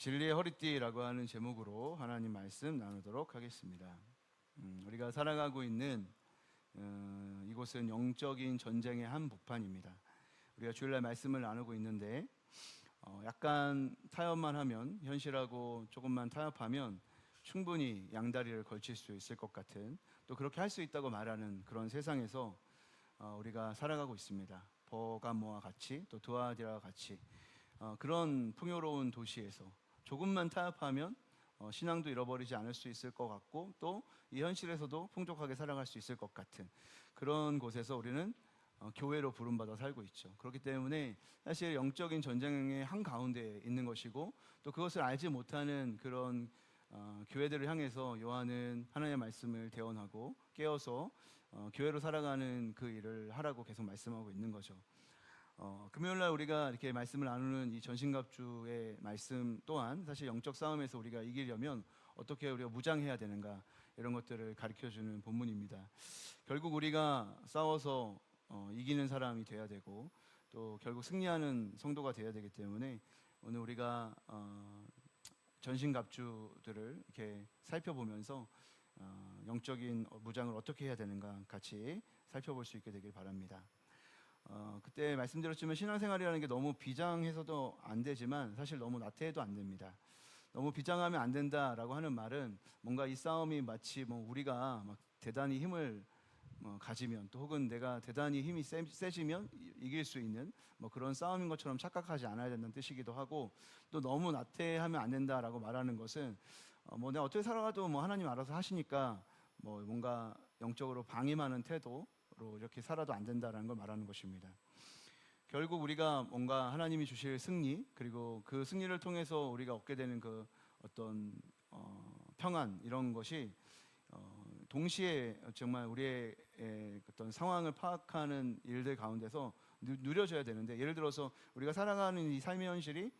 진리의 허리띠라고 하는 제목으로 하나님 말씀 나누도록 하겠습니다. 우리가 살아가고 있는 이곳은 영적인 전쟁의 한복판입니다. 우리가 주일날 말씀을 나누고 있는데 약간 타협만 하면, 현실하고 조금만 타협하면 충분히 양다리를 걸칠 수 있을 것 같은, 또 그렇게 할 수 있다고 말하는 그런 세상에서 우리가 살아가고 있습니다. 버가모와 같이, 또 두아디라와 같이 그런 풍요로운 도시에서 조금만 타협하면 신앙도 잃어버리지 않을 수 있을 것 같고, 또 이 현실에서도 풍족하게 살아갈 수 있을 것 같은 그런 곳에서 우리는 교회로 부름받아 살고 있죠. 그렇기 때문에 사실 영적인 전쟁의 한가운데에 있는 것이고, 또 그것을 알지 못하는 그런 교회들을 향해서 요한은 하나님의 말씀을 대언하고 깨어서 교회로 살아가는 그 일을 하라고 계속 말씀하고 있는 거죠. 금요일날 우리가 이렇게 말씀을 나누는 이 전신갑주의 말씀 또한 사실 영적 싸움에서 우리가 이기려면 어떻게 우리가 무장해야 되는가, 이런 것들을 가르쳐주는 본문입니다. 결국 우리가 싸워서 이기는 사람이 돼야 되고, 또 결국 승리하는 성도가 돼야 되기 때문에 오늘 우리가 전신갑주들을 이렇게 살펴보면서 영적인 무장을 어떻게 해야 되는가 같이 살펴볼 수 있게 되길 바랍니다. 그때 말씀드렸지만 신앙생활이라는 게 너무 비장해서도 안 되지만 사실 너무 나태해도 안 됩니다. 너무 비장하면 안 된다라고 하는 말은 뭔가 이 싸움이 마치 우리가 막 대단히 힘을 가지면, 또 혹은 내가 대단히 힘이 세지면 이길 수 있는 그런 싸움인 것처럼 착각하지 않아야 된다는 뜻이기도 하고, 또 너무 나태하면 안 된다라고 말하는 것은 내가 어떻게 살아가도 하나님 알아서 하시니까 뭔가 영적으로 방임하는 태도로 이렇게 살아도 안 된다라는 걸 말하는 것입니다. 결국 우리가 뭔가 하나님이 주실 승리, 그리고 그 승리를 통해서 우리가 얻게 되는 그 어떤 평안, 이런 것이 동시에 정말 우리의 어떤 상황을 파악하는 일들 가운데서 누려져야 되는데, 예를 들어서 우리가 살아가는 이 삶의 현실이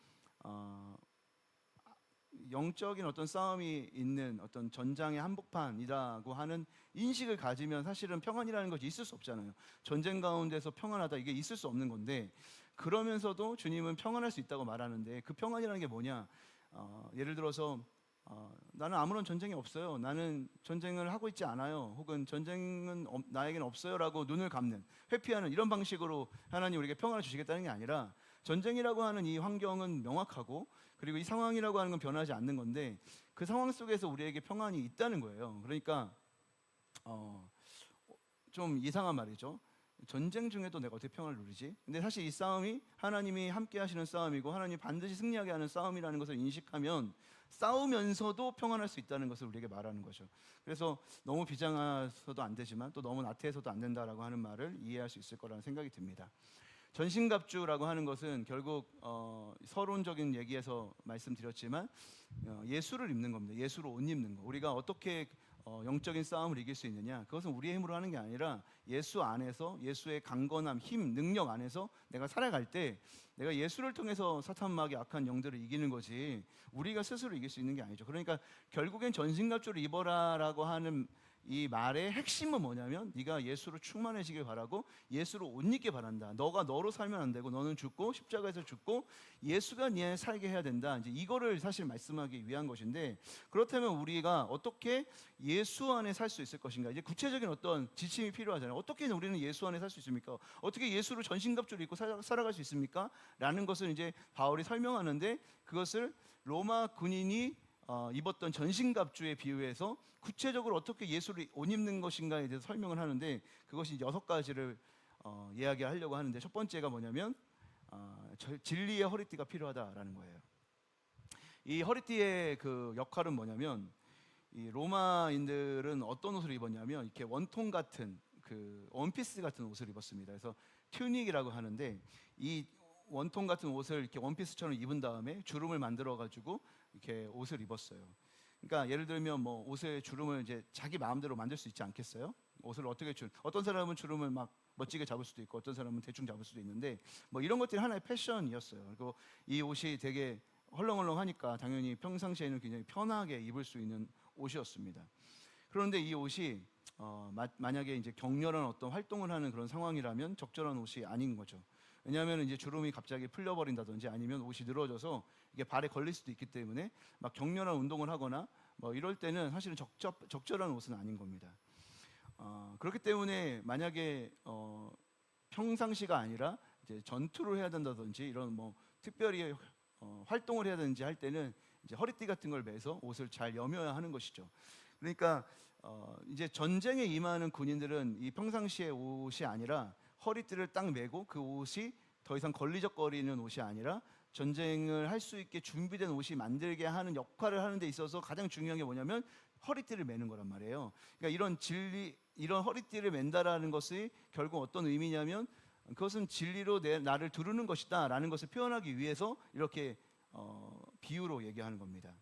영적인 어떤 싸움이 있는 어떤 전장의 한복판이라고 하는 인식을 가지면 사실은 평안이라는 것이 있을 수 없잖아요. 전쟁 가운데서 평안하다, 이게 있을 수 없는 건데, 그러면서도 주님은 평안할 수 있다고 말하는데, 그 평안이라는 게 뭐냐? 예를 들어서 나는 아무런 전쟁이 없어요, 나는 전쟁을 하고 있지 않아요, 혹은 전쟁은 나에게는 없어요 라고 눈을 감는, 회피하는 이런 방식으로 하나님 우리에게 평안을 주시겠다는 게 아니라, 전쟁이라고 하는 이 환경은 명확하고, 그리고 이 상황이라고 하는 건 변하지 않는 건데, 그 상황 속에서 우리에게 평안이 있다는 거예요. 그러니까 좀 이상한 말이죠. 전쟁 중에도 내가 어떻게 평안을 누리지? 근데 사실 이 싸움이 하나님이 함께 하시는 싸움이고, 하나님이 반드시 승리하게 하는 싸움이라는 것을 인식하면 싸우면서도 평안할 수 있다는 것을 우리에게 말하는 거죠. 그래서 너무 비장해서도 안 되지만 또 너무 나태해서도 안 된다라고 하는 말을 이해할 수 있을 거라는 생각이 듭니다. 전신갑주라고 하는 것은 결국 서론적인 얘기에서 말씀드렸지만 예수를 입는 겁니다. 예수로 옷 입는 거. 우리가 어떻게 영적인 싸움을 이길 수 있느냐? 그것은 우리의 힘으로 하는 게 아니라 예수 안에서, 예수의 강건함, 힘, 능력 안에서 내가 살아갈 때 내가 예수를 통해서 사탄마귀 악한 영들을 이기는 거지, 우리가 스스로 이길 수 있는 게 아니죠. 그러니까 결국엔 전신갑주를 입어라라고 하는 이 말의 핵심은 뭐냐면, 네가 예수로 충만해지길 바라고 예수로 옷 입길 바란다. 너가 너로 살면 안 되고, 너는 죽고 십자가에서 죽고 예수가 네 살게 해야 된다. 이제 이거를 사실 말씀하기 위한 것인데, 그렇다면 우리가 어떻게 예수 안에 살 수 있을 것인가? 이제 구체적인 어떤 지침이 필요하잖아요. 어떻게 우리는 예수 안에 살 수 있습니까? 어떻게 예수로 전신갑주를 입고 살아갈 수 있습니까? 라는 것을 이제 바울이 설명하는데, 그것을 로마 군인이 입었던 전신갑주에 비유해서 구체적으로 어떻게 예수를 옷 입는 것인가에 대해서 설명을 하는데, 그것이 6가지를 이야기하려고 하는데, 첫 번째가 뭐냐면 진리의 허리띠가 필요하다라는 거예요. 이 허리띠의 그 역할은 뭐냐면, 이 로마인들은 어떤 옷을 입었냐면 이렇게 원통 같은, 그 원피스 같은 옷을 입었습니다. 그래서 튜닉이라고 하는데, 이 원통 같은 옷을 이렇게 원피스처럼 입은 다음에 주름을 만들어 가지고 이렇게 옷을 입었어요. 그러니까 예를 들면 옷의 주름을 이제 자기 마음대로 만들 수 있지 않겠어요? 옷을 어떻게 어떤 사람은 주름을 막 멋지게 잡을 수도 있고, 어떤 사람은 대충 잡을 수도 있는데, 이런 것들이 하나의 패션이었어요. 그리고 이 옷이 되게 헐렁헐렁하니까 당연히 평상시에는 굉장히 편하게 입을 수 있는 옷이었습니다. 그런데 이 옷이 만약에 이제 격렬한 어떤 활동을 하는 그런 상황이라면 적절한 옷이 아닌 거죠. 왜냐하면 이제 주름이 갑자기 풀려버린다든지 아니면 옷이 늘어져서 이게 발에 걸릴 수도 있기 때문에 막 격렬한 운동을 하거나 뭐 이럴 때는 사실은 적절한 옷은 아닌 겁니다. 그렇기 때문에 만약에 평상시가 아니라 이제 전투를 해야 된다든지 이런 뭐 특별히 활동을 해야 되는지 할 때는 이제 허리띠 같은 걸 매서 옷을 잘 여며야 하는 것이죠. 그러니까 이제 전쟁에 임하는 군인들은 이 평상시의 옷이 아니라 허리띠를 딱 매고 그 옷이 더 이상 걸리적거리는 옷이 아니라 전쟁을 할 수 있게 준비된 옷이 만들게 하는 역할을 하는 데 있어서 가장 중요한 게 뭐냐면 허리띠를 매는 거란 말이에요. 그러니까 이런 허리띠를 맨다라는 것이 결국 어떤 의미냐면 그것은 진리로 나를 두르는 것이다라는 것을 표현하기 위해서 이렇게 비유로 얘기하는 겁니다.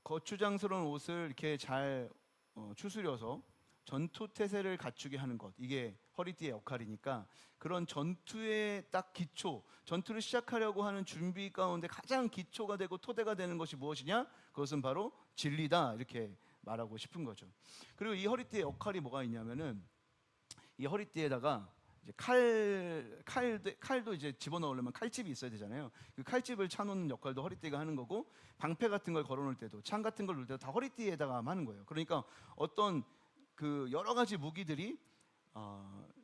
거추장스러운 옷을 이렇게 잘 추스려서 전투 태세를 갖추게 하는 것, 이게 허리띠의 역할이니까 그런 전투의 딱 기초, 전투를 시작하려고 하는 준비 가운데 가장 기초가 되고 토대가 되는 것이 무엇이냐? 그것은 바로 진리다, 이렇게 말하고 싶은 거죠. 그리고 이 허리띠의 역할이 뭐가 있냐면은 이 허리띠에다가 이제 칼도 이제 집어넣으려면 칼집이 있어야 되잖아요. 그 칼집을 차놓는 역할도 허리띠가 하는 거고, 방패 같은 걸 걸어놓을 때도, 창 같은 걸 놓을 때도 다 허리띠에다가 하는 거예요. 그러니까 어떤 그 여러 가지 무기들이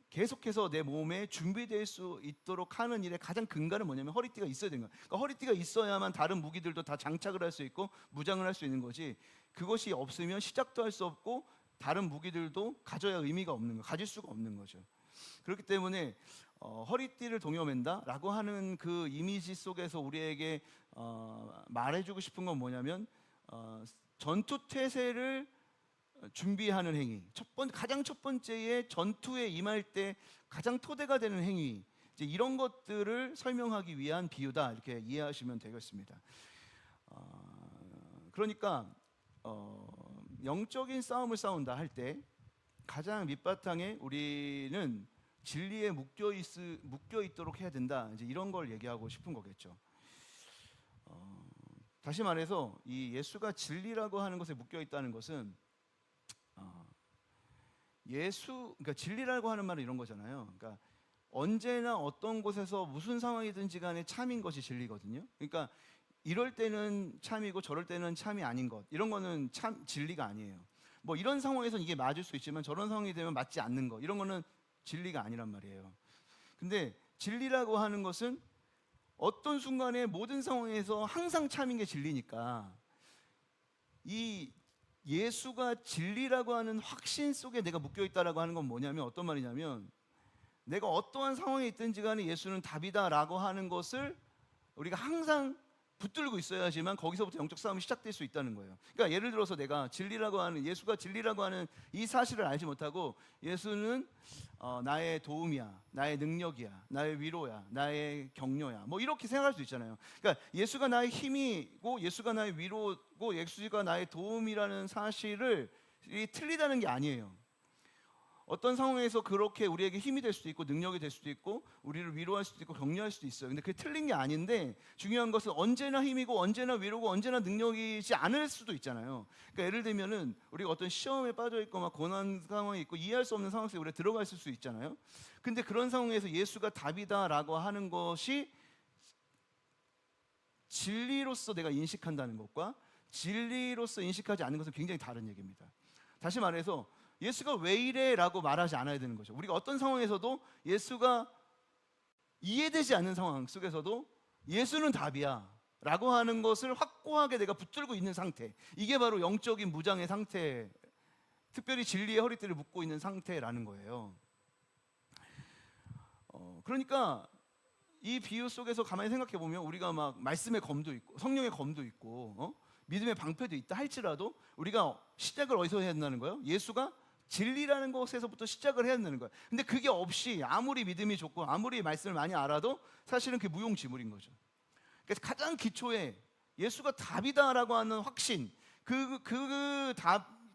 계속해서 내 몸에 준비될 수 있도록 하는 일의 가장 근간은 뭐냐면 허리띠가 있어야 되는 거예요. 그러니까 허리띠가 있어야만 다른 무기들도 다 장착을 할 수 있고 무장을 할 수 있는 거지, 그것이 없으면 시작도 할 수 없고 다른 무기들도 가져야 의미가 없는 거예요. 가질 수가 없는 거죠. 그렇기 때문에 허리띠를 동여맨다라고 하는 그 이미지 속에서 우리에게 말해주고 싶은 건 뭐냐면 전투 태세를 준비하는 행위, 가장 첫 번째의 전투에 임할 때 가장 토대가 되는 행위, 이제 이런 것들을 설명하기 위한 비유다, 이렇게 이해하시면 되겠습니다. 그러니까 영적인 싸움을 싸운다 할 때 가장 밑바탕에 우리는 진리에 묶여 있도록 해야 된다, 이제 이런 걸 얘기하고 싶은 거겠죠. 다시 말해서 이 예수가 진리라고 하는 것에 묶여 있다는 것은 그러니까 진리라고 하는 말은 이런 거잖아요. 그러니까 언제나 어떤 곳에서 무슨 상황이든지 간에 참인 것이 진리거든요. 그러니까 이럴 때는 참이고 저럴 때는 참이 아닌 것, 이런 거는 참 진리가 아니에요. 뭐 이런 상황에서는 이게 맞을 수 있지만 저런 상황이 되면 맞지 않는 것, 이런 거는 진리가 아니란 말이에요. 근데 진리라고 하는 것은 어떤 순간에 모든 상황에서 항상 참인 게 진리니까, 이 예수가 진리라고 하는 확신 속에 내가 묶여 있다라고 하는 건 뭐냐면 어떤 말이냐면, 내가 어떠한 상황에 있든지 간에 예수는 답이다라고 하는 것을 우리가 항상 붙들고 있어야지만 거기서부터 영적 싸움이 시작될 수 있다는 거예요. 그러니까 예를 들어서 내가 예수가 진리라고 하는 이 사실을 알지 못하고 예수는 나의 도움이야, 나의 능력이야, 나의 위로야, 나의 격려야, 뭐 이렇게 생각할 수 있잖아요. 그러니까 예수가 나의 힘이고 예수가 나의 위로고 예수가 나의 도움이라는 사실을 틀리다는 게 아니에요. 어떤 상황에서 그렇게 우리에게 힘이 될 수도 있고 능력이 될 수도 있고 우리를 위로할 수도 있고 격려할 수도 있어요. 근데 그게 틀린 게 아닌데, 중요한 것은 언제나 힘이고 언제나 위로고 언제나 능력이지 않을 수도 있잖아요. 그러니까 예를 들면은 우리가 어떤 시험에 빠져 있고 막 고난 상황이 있고 이해할 수 없는 상황 속에 우리가 들어가 있을 수 있잖아요. 근데 그런 상황에서 예수가 답이다라고 하는 것이 진리로서 내가 인식한다는 것과 진리로서 인식하지 않는 것은 굉장히 다른 얘기입니다. 다시 말해서 예수가 왜 이래? 라고 말하지 않아야 되는 거죠. 우리가 어떤 상황에서도 예수가 이해되지 않는 상황 속에서도 예수는 답이야 라고 하는 것을 확고하게 내가 붙들고 있는 상태, 이게 바로 영적인 무장의 상태, 특별히 진리의 허리띠를 묶고 있는 상태라는 거예요. 그러니까 이 비유 속에서 가만히 생각해 보면 우리가 막 말씀의 검도 있고 성령의 검도 있고 믿음의 방패도 있다 할지라도 우리가 시작을 어디서 해야 된다는 거예요? 예수가 진리라는 것에서부터 시작을 해야 된다는 거예요. 근데 그게 없이 아무리 믿음이 좋고 아무리 말씀을 많이 알아도 사실은 그게 무용지물인 거죠. 그래서 가장 기초에 예수가 답이다라고 하는 확신,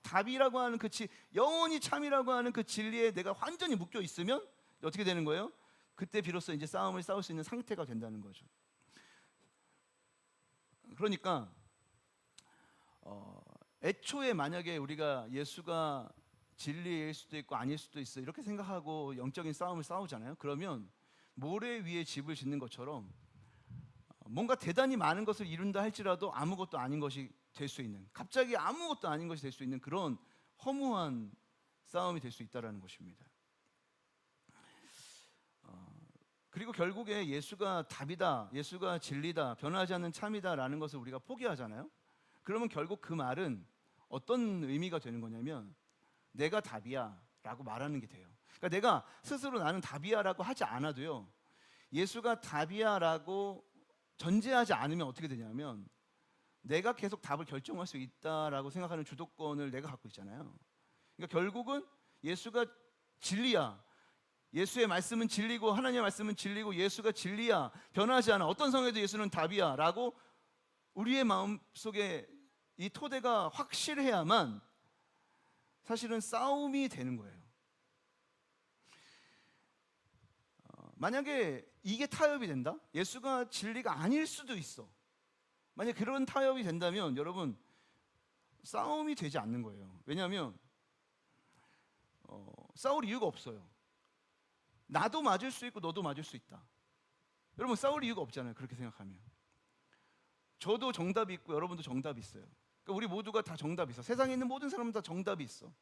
답이라고 하는 영원히 참이라고 하는 그 진리에 내가 완전히 묶여 있으면 어떻게 되는 거예요? 그때 비로소 이제 싸움을 싸울 수 있는 상태가 된다는 거죠. 그러니까 애초에 만약에 우리가 예수가 진리일 수도 있고 아닐 수도 있어 이렇게 생각하고 영적인 싸움을 싸우잖아요. 그러면 모래 위에 집을 짓는 것처럼 뭔가 대단히 많은 것을 이룬다 할지라도 아무것도 아닌 것이 될 수 있는, 갑자기 아무것도 아닌 것이 될 수 있는 그런 허무한 싸움이 될 수 있다는 것입니다. 그리고 결국에 예수가 답이다, 예수가 진리다, 변하지 않는 참이다라는 것을 우리가 포기하잖아요. 그러면 결국 그 말은 어떤 의미가 되는 거냐면 내가 답이야 라고 말하는 게 돼요. 그러니까 내가 스스로 나는 답이야 라고 하지 않아도요, 예수가 답이야 라고 전제하지 않으면 어떻게 되냐면 내가 계속 답을 결정할 수 있다라고 생각하는 주도권을 내가 갖고 있잖아요. 그러니까 결국은 예수가 진리야, 예수의 말씀은 진리고 하나님의 말씀은 진리고 예수가 진리야, 변하지 않아, 어떤 상황에도 예수는 답이야 라고 우리의 마음속에 이 토대가 확실해야만 사실은 싸움이 되는 거예요. 만약에 이게 타협이 된다? 예수가 진리가 아닐 수도 있어. 만약 그런 타협이 된다면 여러분 싸움이 되지 않는 거예요. 왜냐하면 싸울 이유가 없어요. 나도 맞을 수 있고 너도 맞을 수 있다. 여러분 싸울 이유가 없잖아요. 그렇게 생각하면 저도 정답이 있고 여러분도 정답이 있어요. 그러니까 우리 모두가 다 정답이 있어. 세상에 있는 모든 사람은 다 정답이 있어.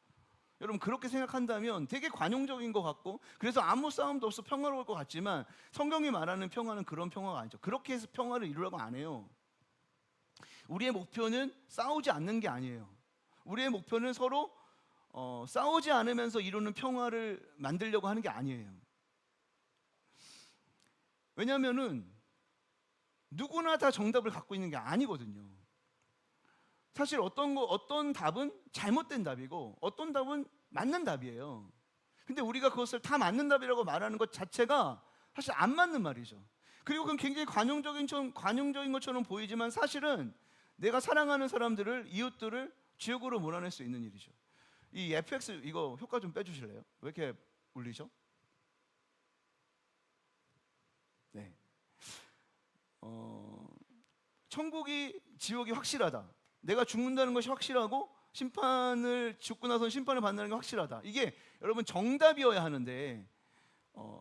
여러분 그렇게 생각한다면 되게 관용적인 것 같고 그래서 아무 싸움도 없어 평화로울 것 같지만 성경이 말하는 평화는 그런 평화가 아니죠. 그렇게 해서 평화를 이루려고 안 해요. 우리의 목표는 싸우지 않는 게 아니에요. 우리의 목표는 서로 싸우지 않으면서 이루는 평화를 만들려고 하는 게 아니에요. 왜냐하면은 누구나 다 정답을 갖고 있는 게 아니거든요. 사실 어떤 답은 잘못된 답이고 어떤 답은 맞는 답이에요. 근데 우리가 그것을 다 맞는 답이라고 말하는 것 자체가 사실 안 맞는 말이죠. 그리고 그건 굉장히 관용적인 것처럼 보이지만 사실은 내가 사랑하는 사람들을, 이웃들을 지옥으로 몰아낼 수 있는 일이죠. 이 FX 이거 효과 좀 빼주실래요? 왜 이렇게 울리죠? 네. 천국이 지옥이 확실하다. 내가 죽는다는 것이 확실하고 죽고 나서는 심판을 받는다는 게 확실하다. 이게 여러분 정답이어야 하는데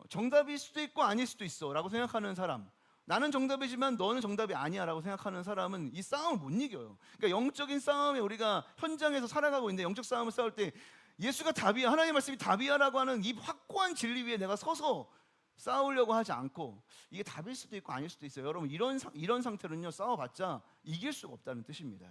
정답일 수도 있고 아닐 수도 있어 라고 생각하는 사람, 나는 정답이지만 너는 정답이 아니야 라고 생각하는 사람은 이 싸움을 못 이겨요. 그러니까 영적인 싸움에 우리가 현장에서 살아가고 있는데 영적 싸움을 싸울 때 예수가 답이야, 하나님의 말씀이 답이야 라고 하는 이 확고한 진리 위에 내가 서서 싸우려고 하지 않고 이게 답일 수도 있고 아닐 수도 있어요. 여러분 이런 상태로는요 싸워봤자 이길 수가 없다는 뜻입니다.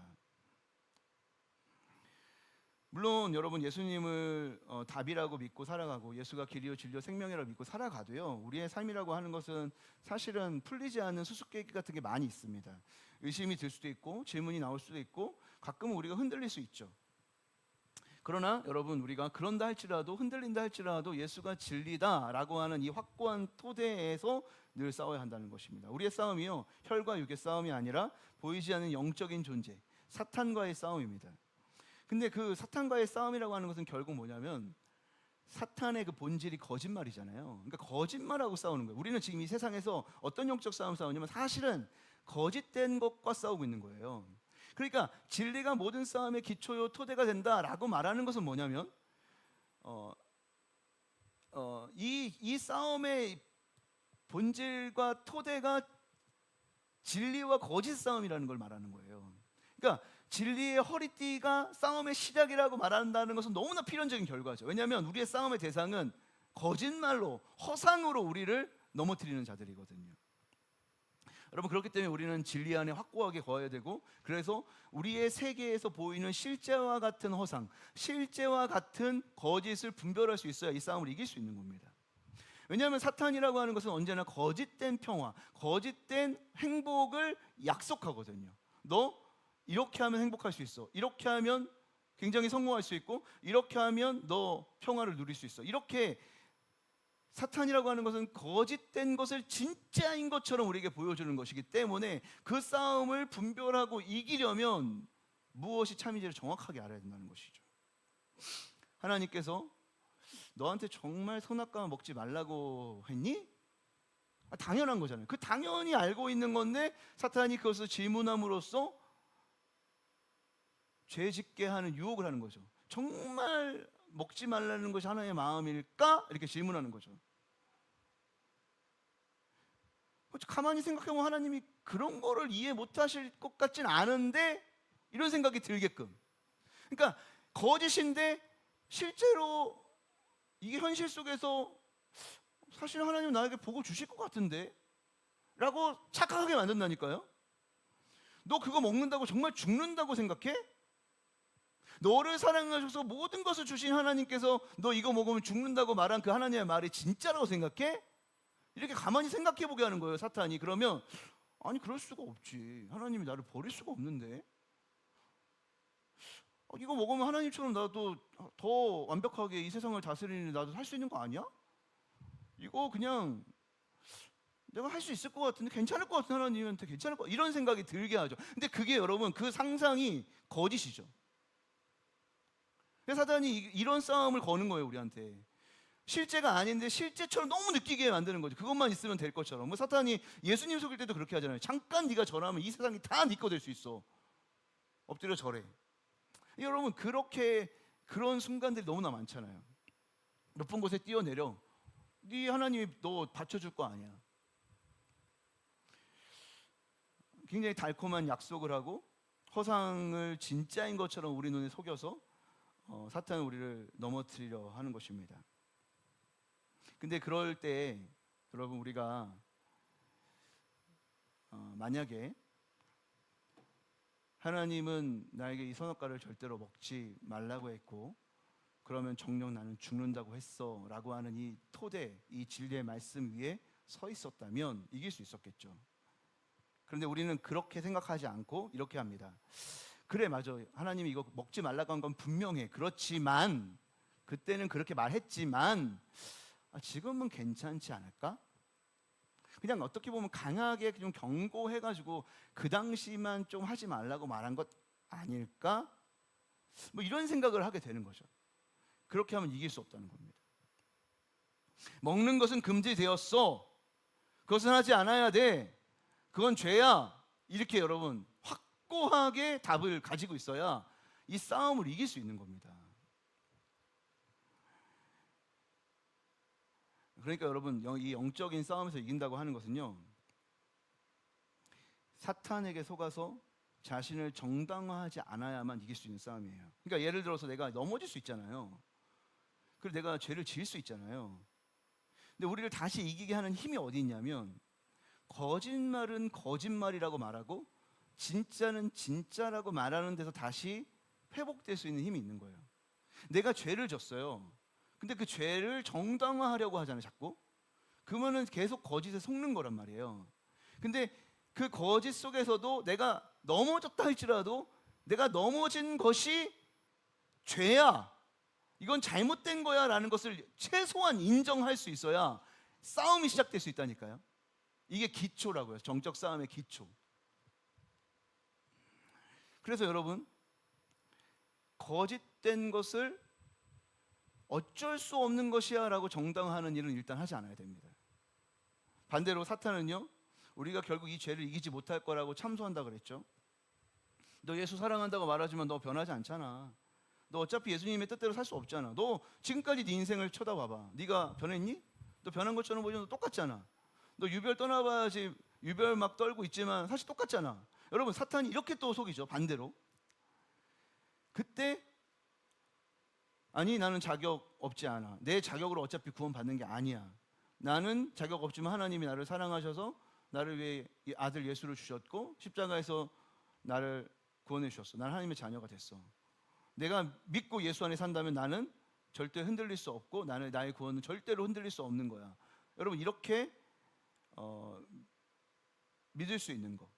물론 여러분 예수님을 답이라고 믿고 살아가고 예수가 길이요 진리요 생명이라고 믿고 살아가도요 우리의 삶이라고 하는 것은 사실은 풀리지 않는 수수께끼 같은 게 많이 있습니다. 의심이 들 수도 있고 질문이 나올 수도 있고 가끔은 우리가 흔들릴 수 있죠. 그러나 여러분 우리가 그런다 할지라도 흔들린다 할지라도 예수가 진리다라고 하는 이 확고한 토대에서 늘 싸워야 한다는 것입니다. 우리의 싸움이요 혈과 육의 싸움이 아니라 보이지 않는 영적인 존재 사탄과의 싸움입니다. 근데 그 사탄과의 싸움이라고 하는 것은 결국 뭐냐면 사탄의 그 본질이 거짓말이잖아요. 그러니까 거짓말하고 싸우는 거예요. 우리는 지금 이 세상에서 어떤 영적 싸움 싸우냐면 사실은 거짓된 것과 싸우고 있는 거예요. 그러니까 진리가 모든 싸움의 기초요 토대가 된다라고 말하는 것은 뭐냐면 이 싸움의 본질과 토대가 진리와 거짓 싸움이라는 걸 말하는 거예요. 그러니까 진리의 허리띠가 싸움의 시작이라고 말한다는 것은 너무나 필연적인 결과죠. 왜냐하면 우리의 싸움의 대상은 거짓말로 허상으로 우리를 넘어뜨리는 자들이거든요. 여러분 그렇기 때문에 우리는 진리 안에 확고하게 거해야 되고 그래서 우리의 세계에서 보이는 실제와 같은 허상, 실제와 같은 거짓을 분별할 수 있어야 이 싸움을 이길 수 있는 겁니다. 왜냐하면 사탄이라고 하는 것은 언제나 거짓된 평화, 거짓된 행복을 약속하거든요. 너 이렇게 하면 행복할 수 있어. 이렇게 하면 굉장히 성공할 수 있고 이렇게 하면 너 평화를 누릴 수 있어. 이렇게 사탄이라고 하는 것은 거짓된 것을 진짜인 것처럼 우리에게 보여주는 것이기 때문에 그 싸움을 분별하고 이기려면 무엇이 참인지를 정확하게 알아야 된다는 것이죠. 하나님께서 너한테 정말 선악과만 먹지 말라고 했니? 당연한 거잖아요. 그 당연히 알고 있는 건데 사탄이 그것을 질문함으로써 죄 짓게 하는 유혹을 하는 거죠. 정말 먹지 말라는 것이 하나님의 마음일까? 이렇게 질문하는 거죠. 가만히 생각해보면 하나님이 그런 거를 이해 못하실 것 같진 않은데 이런 생각이 들게끔. 그러니까 거짓인데 실제로 이게 현실 속에서 사실 하나님 나에게 복을 주실 것 같은데 라고 착각하게 만든다니까요. 너 그거 먹는다고 정말 죽는다고 생각해? 너를 사랑하셔서 모든 것을 주신 하나님께서 너 이거 먹으면 죽는다고 말한 그 하나님의 말이 진짜라고 생각해? 이렇게 가만히 생각해 보게 하는 거예요, 사탄이. 그러면 아니 그럴 수가 없지. 하나님이 나를 버릴 수가 없는데. 이거 먹으면 하나님처럼 나도 더 완벽하게 이 세상을 다스리는 나도 할 수 있는 거 아니야? 이거 그냥 내가 할 수 있을 것 같은데 괜찮을 것 같은 하나님한테 괜찮을 것 이런 생각이 들게 하죠. 근데 그게 여러분 그 상상이 거짓이죠. 그래서 사단이 이런 싸움을 거는 거예요, 우리한테. 실제가 아닌데 실제처럼 너무 느끼게 만드는 거죠. 그것만 있으면 될 것처럼. 뭐 사탄이 예수님 속일 때도 그렇게 하잖아요. 잠깐 네가 절하면 이 세상이 다 네 거 될 수 있어. 엎드려 절해. 여러분 그렇게 그런 순간들이 너무나 많잖아요. 높은 곳에 뛰어내려. 네 하나님이 너 받쳐줄 거 아니야. 굉장히 달콤한 약속을 하고 허상을 진짜인 것처럼 우리 눈에 속여서 사탄은 우리를 넘어뜨리려 하는 것입니다. 근데 그럴 때 여러분 우리가 만약에 하나님은 나에게 이 선악과를 절대로 먹지 말라고 했고 그러면 정녕 나는 죽는다고 했어 라고 하는 이 토대, 이 진리의 말씀 위에 서 있었다면 이길 수 있었겠죠. 그런데 우리는 그렇게 생각하지 않고 이렇게 합니다. 그래 맞아, 하나님이 이거 먹지 말라고 한 건 분명해. 그렇지만 그때는 그렇게 말했지만 지금은 괜찮지 않을까? 그냥 어떻게 보면 강하게 좀 경고해가지고 그 당시만 좀 하지 말라고 말한 것 아닐까? 뭐 이런 생각을 하게 되는 거죠. 그렇게 하면 이길 수 없다는 겁니다. 먹는 것은 금지되었어. 그것은 하지 않아야 돼. 그건 죄야. 이렇게 여러분 확고하게 답을 가지고 있어야 이 싸움을 이길 수 있는 겁니다. 그러니까 여러분 이 영적인 싸움에서 이긴다고 하는 것은요, 사탄에게 속아서 자신을 정당화하지 않아야만 이길 수 있는 싸움이에요. 그러니까 예를 들어서 내가 넘어질 수 있잖아요. 그리고 내가 죄를 지을 수 있잖아요. 근데 우리를 다시 이기게 하는 힘이 어디 있냐면 거짓말은 거짓말이라고 말하고 진짜는 진짜라고 말하는 데서 다시 회복될 수 있는 힘이 있는 거예요. 내가 죄를 졌어요. 근데 그 죄를 정당화하려고 하잖아요, 자꾸. 그러면은 계속 거짓에 속는 거란 말이에요. 근데 그 거짓 속에서도 내가 넘어졌다 할지라도 내가 넘어진 것이 죄야, 이건 잘못된 거야 라는 것을 최소한 인정할 수 있어야 싸움이 시작될 수 있다니까요. 이게 기초라고요. 정적 싸움의 기초. 그래서 여러분 거짓된 것을 어쩔 수 없는 것이야 라고 정당화하는 일은 일단 하지 않아야 됩니다. 반대로 사탄은요, 우리가 결국 이 죄를 이기지 못할 거라고 참소한다 그랬죠. 너 예수 사랑한다고 말하지만 너 변하지 않잖아. 너 어차피 예수님의 뜻대로 살 수 없잖아. 너 지금까지 네 인생을 쳐다봐봐. 네가 변했니? 너 변한 것처럼 보이면 너 똑같잖아. 너 유별 떠나봐야지. 유별 막 떨고 있지만 사실 똑같잖아. 여러분 사탄이 이렇게 또 속이죠. 반대로. 그때 아니 나는 자격 없지 않아. 내 자격으로 어차피 구원받는 게 아니야. 나는 자격 없지만 하나님이 나를 사랑하셔서 나를 위해 아들 예수를 주셨고 십자가에서 나를 구원해 주셨어. 난 하나님의 자녀가 됐어. 내가 믿고 예수 안에 산다면 나는 절대 흔들릴 수 없고 나의 구원은 절대로 흔들릴 수 없는 거야. 여러분 이렇게 믿을 수 있는 거,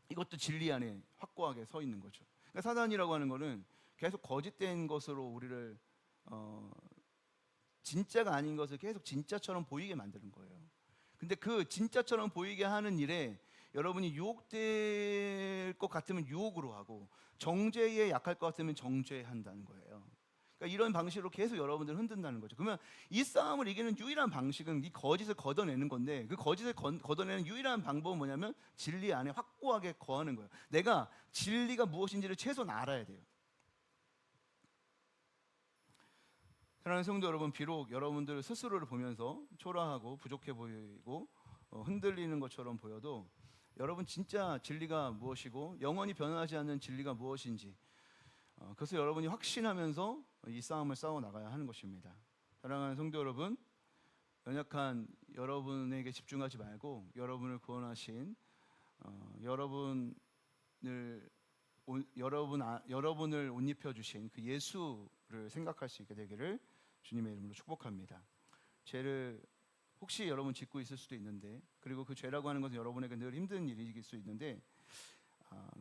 이것도 진리 안에 확고하게 서 있는 거죠. 그러니까 사단이라고 하는 거는 계속 거짓된 것으로 우리를 진짜가 아닌 것을 계속 진짜처럼 보이게 만드는 거예요. 근데 그 진짜처럼 보이게 하는 일에 여러분이 유혹될 것 같으면 유혹으로 하고 정죄에 약할 것 같으면 정죄한다는 거예요. 그러니까 이런 방식으로 계속 여러분들 흔든다는 거죠. 그러면 이 싸움을 이기는 유일한 방식은 이 거짓을 걷어내는 건데, 그 거짓을 걷어내는 유일한 방법은 뭐냐면 진리 안에 확고하게 거하는 거예요. 내가 진리가 무엇인지를 최소한 알아야 돼요. 사랑하는 성도 여러분, 비록 여러분들 스스로를 보면서 초라하고 부족해 보이고 흔들리는 것처럼 보여도 여러분 진짜 진리가 무엇이고 영원히 변하지 않는 진리가 무엇인지 그것을 여러분이 확신하면서 이 싸움을 싸워 나가야 하는 것입니다. 사랑하는 성도 여러분, 연약한 여러분에게 집중하지 말고 여러분을 구원하신 여러분을 옷 입혀 주신 그 예수를 생각할 수 있게 되기를 주님의 이름으로 축복합니다. 죄를 혹시 여러분 짓고 있을 수도 있는데, 그리고 그 죄라고 하는 것은 여러분에게 늘 힘든 일일 수 있는데,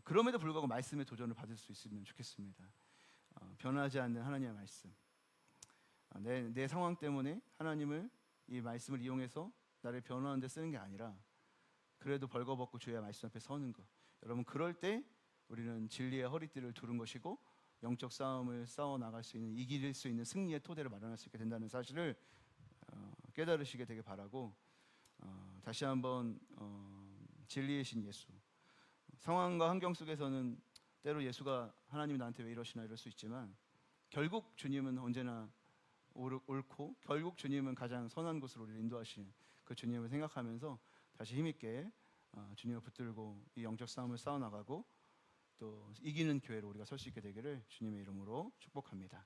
그럼에도 불구하고 말씀의 도전을 받을 수 있으면 좋겠습니다. 변하지 않는 하나님의 말씀, 내 상황 때문에 하나님을 이 말씀을 이용해서 나를 변화하는 데 쓰는 게 아니라 그래도 벌거벗고 주의 말씀 앞에 서는 것. 여러분, 그럴 때 우리는 진리의 허리띠를 두른 것이고 영적 싸움을 싸워 나갈 수 있는, 이길 수 있는 승리의 토대를 마련할 수 있게 된다는 사실을 깨달으시게 되길 바라고, 다시 한번 진리이신 예수, 상황과 환경 속에서는 때로 예수가 하나님이 나한테 왜 이러시나 이럴 수 있지만 결국 주님은 언제나 옳고 결국 주님은 가장 선한 곳으로 우리를 인도하시는 그 주님을 생각하면서 다시 힘있게 주님을 붙들고 이 영적 싸움을 싸워나가고 또 이기는 교회로 우리가 설 수 있게 되기를 주님의 이름으로 축복합니다.